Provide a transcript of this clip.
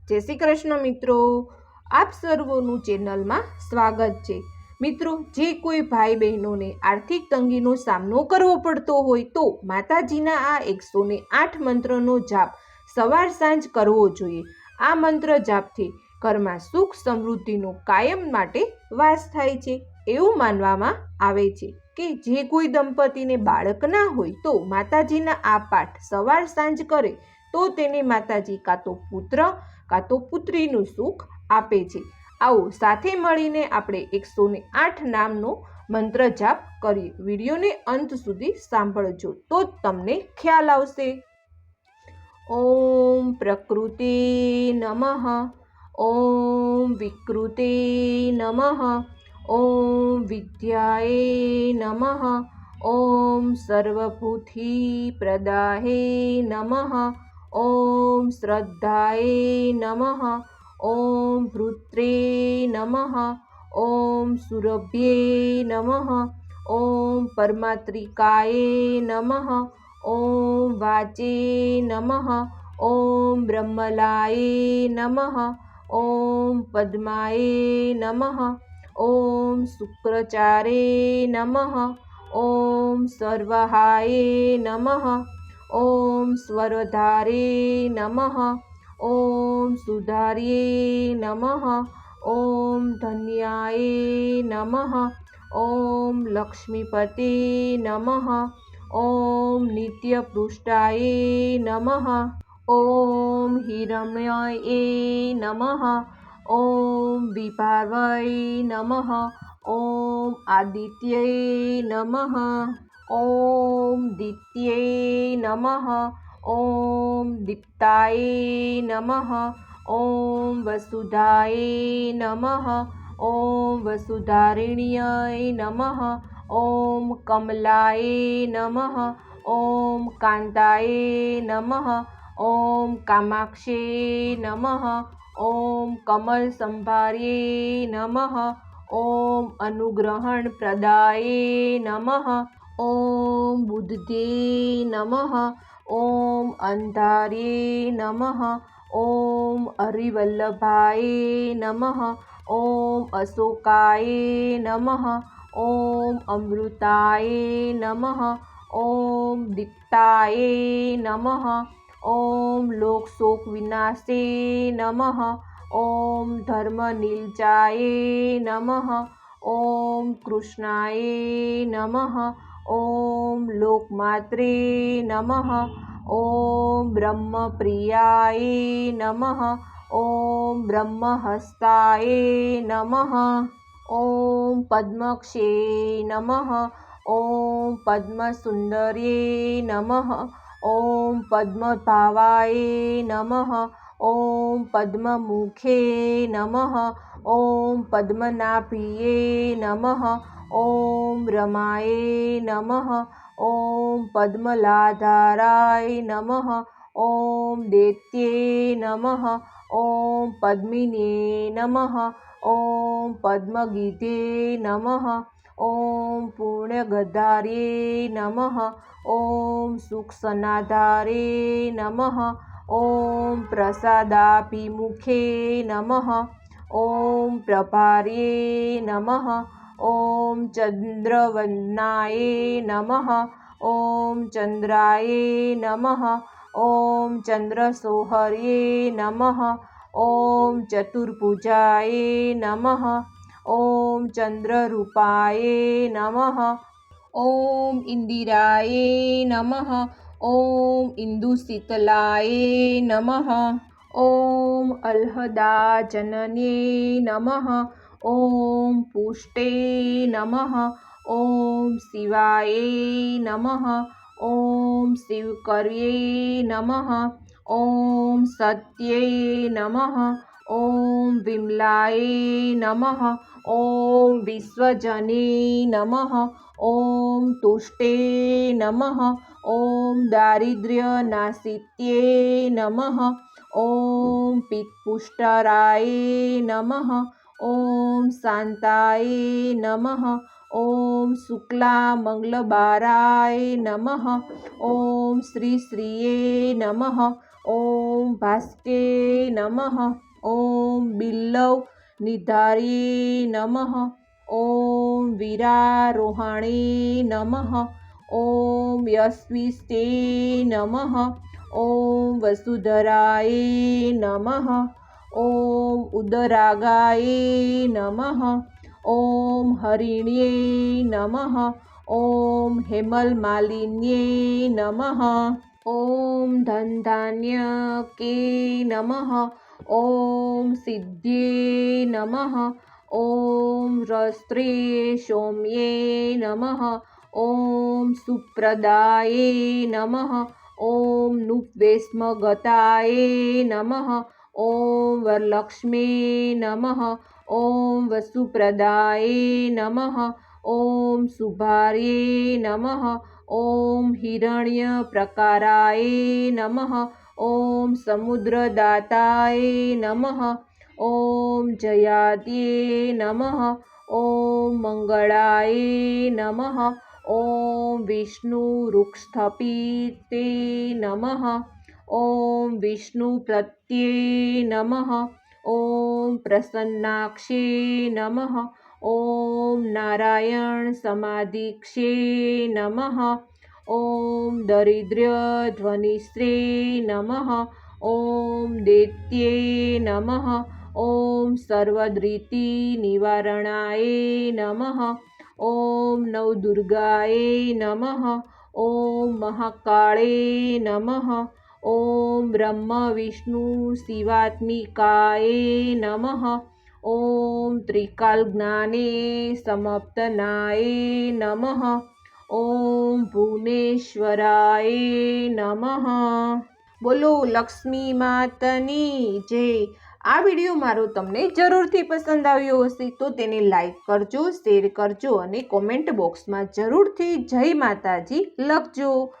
જય શ્રી કૃષ્ણ મિત્રો, આપ સર્વોનું ચેનલમાં સ્વાગત છે। મિત્રો, જે કોઈ ભાઈ બહેનોને આર્થિક તંગીનો સામનો કરવો પડતો હોય તો માતાજીના આ 108 મંત્રનો જાપ સવાર સાંજ કરવો જોઈએ। આ મંત્ર જાપથી ઘરમાં સુખ સમૃદ્ધિનો કાયમ માટે વાસ થાય છે। એવું માનવામાં આવે છે કે જે કોઈ દંપતીને બાળક ના હોય તો માતાજીના આ પાઠ સવાર સાંજ કરે તો તેને માતાજી કાં તો પુત્ર કાં તો પુત્રીનું સુખ આપે છે। આવો સાથે મળીને આપણે 108 નામનો મંત્ર જાપ કરીએ। વિડીયોને અંત સુધી સાંભળજો તો તમને ખ્યાલ આવશે। ઓમ પ્રકૃતે નમઃ, ઓમ વિકૃતે નમઃ, ઓમ વિદ્યાય નમઃ, ઓમ સર્વભૂતિ પ્રદાહે નમઃ, ઓમ શ્રદ્ધાય નમઃ, ઓમ ભૃત્રે નમઃ, ઓમ સુરભ્યે નમઃ, ઓમ પરમાત્રિકાય નમઃ, ઓમ વાચે નમઃ, ઓમ બ્રહ્મલાય નમઃ, ઓમ પદ્માય નમઃ, ઓમ શુક્રચારે નમઃ, ઓમ સર્વહાય નમઃ, ઓમ સ્વરધારે નમઃ, ઓમ સુધાર્યે નમઃ, ઓમ ધન્યાય નમઃ, ઓમ લક્ષ્મીપતે નમઃ, ઓમ નિત્યપૃષ્ટાય નમઃ, ઓમ હિરણ્મયે નમઃ, ઓમ વિભાવય નમઃ, ઓમ આદિત્યે નમઃ, ઓમ દિત્યે નમઃ, ઓમ દીપ્તાય નમઃ, ઓમ વસુધાય નમઃ, ઓમ વસુધારિણ્યય નમઃ, ઓમ કમલાય નમઃ, ઓમ કાંતાય નમઃ, ઓમ કામાક્ષે નમઃ, ઓમ કમલ સંભાર્યે નમઃ, ઓમ અનુગ્રહણ પ્રદાયે નમઃ, ઓમ બુદ્ધ્યે નમઃ, ઓમ અંધાર્યે નમઃ, ઓમ હરિવલ્લભાય નમઃ, ઓમ અશોકાય નમઃ, ઓમ અમૃતાય નમઃ, ઓમ દીપ્તાય નમઃ, ઓમ લોકશોક વિનાશે નમઃ, ઓમ ધર્મનિલજાય નમઃ, ઓમ કૃષ્ણાય નમઃ, ઓમ લોકમાત્રે નમઃ, ઓમ બ્રહ્મપ્રિયાય નમઃ, ઓમ બ્રહ્મહસ્તાય નમઃ, ઓમ પદ્મક્ષે નમઃ, ઓમ પદ્મસુંદર્યે નમઃ, ઓમ પદ્મભાવાય નમઃ, ઓમ પદ્મમુખે નમઃ, ઓમ પદ્મનાભિયે નમઃ, ઓમ રમાય નમઃ, ઓમ પદ્મલાધારાય નમઃ, ઓમ દૈત્યે નમઃ, ઓમ પદ્મિને નમઃ, ઓમ પદ્મગીધે નમઃ, ઓમ પૂર્ણગધાર્યે નમઃ, ઓમ સુખસનાધારે નમઃ, ઓમ પ્રસાદાભિમુખે નમઃ, ઓમ પ્રભાર્યે નમઃ, ઓમ ચંદ્રવદનાય નમઃ, ઓમ ચંદ્રાય નમઃ, ઓમ ચંદ્રસોહર્યે નમઃ, ઓમ ચતુર્ભુજાય નમઃ, ઓમ ચંદ્રરૂપાય નમઃ, ઓમ ઇન્દિરાય નમઃ, ઓમ ઇન્દુશીતલાય નમઃ, ઓમ અલ્હદાજનન્યે નમઃ, ઓમ પુષ્ટે નમઃ, ઓમ શિવાય નમઃ, ઓમ શિવકર્યે નમઃ, ઓમ સત્યે નમઃ, ઓમ વિમલાય નમઃ, ઓમ વિશ્વજને નમઃ, ઓમ તુષ્ટે નમઃ, ઓમ દારિદ્ર્યનાશિત્યે નમઃ, ઓમ પિત્તપુષ્ટરાય નમઃ, ઓમ શાંતાય નમઃ, ઓમ શુક્લામંગલબારાય નમઃ, ઓમ શ્રી શ્રીયે નમઃ, ॐ भास्के नमः। ॐ बिल्लव निधार्ये नमः। ॐ वीरारोहणे नमः। ॐ यस्विष्टे नमः। ॐ वसुधराय नमः। ॐ उदरागाय नमः। ॐ हरिण्ये नमः। ॐ हेमलमालिन्ये नमः। ॐ धनधान्यके नमः। ॐ सिद्ध्ये नमः। ॐ रस्त्रे सौम्ये नमः। ॐ सुप्रदाये नमः। ॐ नुप्वेस्मगताय नमः। ॐ वरलक्ष्मे नमः। ॐ वसुप्रदाय नमः। ॐ शुभार्ये नमः। ॐ हिरण्यप्रकाराय नमः। ॐ समुद्रदाताय नमः। ॐ जयाद्ये नमः। ॐ मङ्गलाय नमः। ॐ विष्णुवृक्षस्थपिते नमः। ॐ विष्णुपत्ये नमः। ॐ प्रसन्नाक्षे नमः। ॐ नारायण समाधिक्षे नमः। ॐ दरिद्रध्वनिश्रे नमः। ॐ दैत्ये नमः। ॐ सर्वधृति निवारणाय नमः। ॐ नवदुर्गाय नमः। ॐ महाकाळे नमः। ॐ ब्रह्म विष्णु शिवात्मिकाय नमः। ॐ त्रिकालज्ञाने समाप्तनाय नमः। ॐ भुवनेश्वराय नमः। બોલો લક્ષ્મી માતની જય। આ વિડીયો મારો તમને જરૂરથી પસંદ આવ્યો હશે તો તેને લાઈક કરજો, શેર કરજો અને કોમેન્ટ બોક્સમાં જરૂરથી જય માતાજી લખજો।